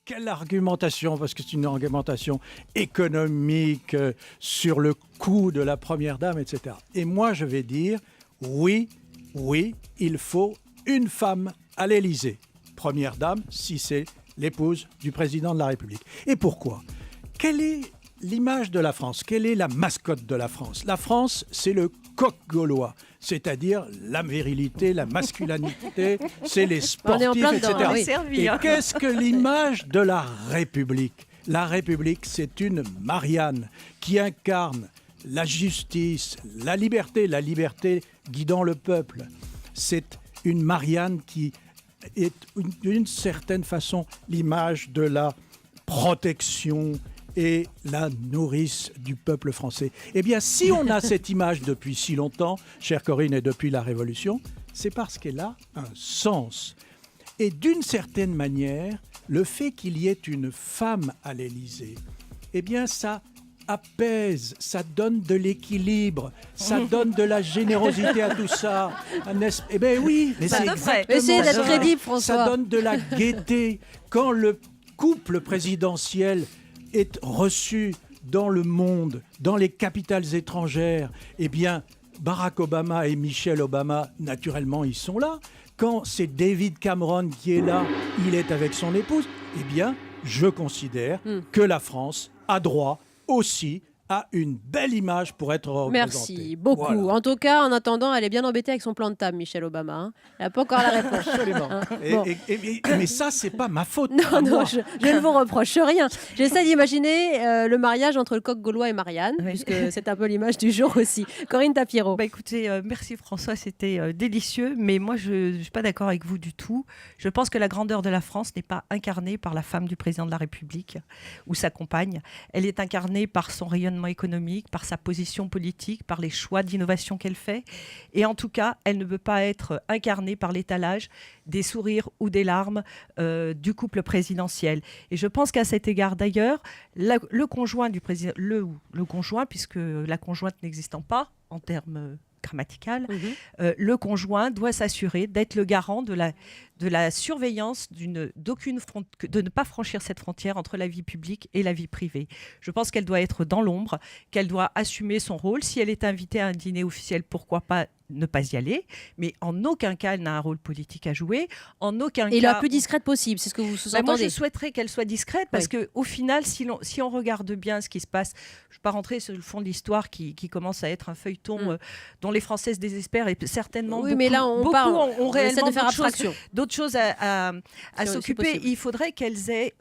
quelle argumentation, parce que c'est une argumentation économique sur le coût de la première dame, etc. Et moi, je vais dire, oui, il faut une femme à l'Élysée. Première dame, si c'est l'épouse du président de la République. Et pourquoi ? Quelle est l'image de la France? Quelle est la mascotte de la France? La France, c'est le coq gaulois, c'est-à-dire la virilité, la masculinité, c'est les sportifs, etc. Et qu'est-ce que l'image de la République? La République, c'est une Marianne qui incarne la justice, la liberté guidant le peuple. C'est une Marianne qui est d'une certaine façon l'image de la protection et la nourrice du peuple français. Eh bien, si on a cette image depuis si longtemps, chère Corinne, et depuis la Révolution, c'est parce qu'elle a un sens. Et d'une certaine manière, le fait qu'il y ait une femme à l'Élysée, eh bien, ça apaise, ça donne de l'équilibre, ça donne de la générosité à tout ça. Eh bien oui, mais c'est exactement essayez d'être ça. crédible, François. Ça donne de la gaieté. Quand le couple présidentiel est reçu dans le monde, dans les capitales étrangères, eh bien, Barack Obama et Michelle Obama, naturellement, ils sont là. Quand c'est David Cameron qui est là, il est avec son épouse, eh bien, je considère que la France a droit aussi a une belle image pour être représentée. Merci beaucoup. Voilà. En tout cas, en attendant, elle est bien embêtée avec son plan de table, Michelle Obama. Hein. Elle n'a pas encore la réponse. Absolument. Hein, bon. Mais ça, c'est pas ma faute. Non, moi. je ne vous reproche rien. J'essaie d'imaginer le mariage entre le coq gaulois et Marianne, puisque c'est un peu l'image du jour aussi. Corinne Tapiero. Écoutez, merci François, c'était délicieux, mais moi je ne suis pas d'accord avec vous du tout. Je pense que la grandeur de la France n'est pas incarnée par la femme du président de la République ou sa compagne. Elle est incarnée par son rayonnement économique, par sa position politique, par les choix d'innovation qu'elle fait. Et en tout cas, elle ne peut pas être incarnée par l'étalage des sourires ou des larmes du couple présidentiel. Et je pense qu'à cet égard, d'ailleurs, le conjoint du président, le conjoint, puisque la conjointe n'existant pas en termes grammatical, le conjoint doit s'assurer d'être le garant de la surveillance de ne pas franchir cette frontière entre la vie publique et la vie privée. Je pense qu'elle doit être dans l'ombre, qu'elle doit assumer son rôle. Si elle est invitée à un dîner officiel, pourquoi pas ne pas y aller, mais en aucun cas elle n'a un rôle politique à jouer, en aucun cas... Et la plus discrète possible, c'est ce que vous sous-entendez. Moi je souhaiterais qu'elle soit discrète parce qu'au final, si on regarde bien ce qui se passe, je ne vais pas rentrer sur le fond de l'histoire qui commence à être un feuilleton dont les Français se désespèrent et certainement mais là on réellement de faire abstraction. D'autres choses à s'occuper. Il faudrait qu'elles aient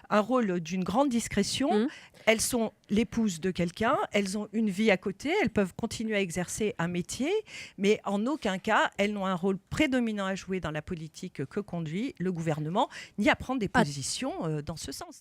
un rôle d'une grande discrétion. Elles sont l'épouse de quelqu'un, elles ont une vie à côté, elles peuvent continuer à exercer un métier, mais en aucun cas, elles n'ont un rôle prédominant à jouer dans la politique que conduit le gouvernement, ni à prendre des positions dans ce sens.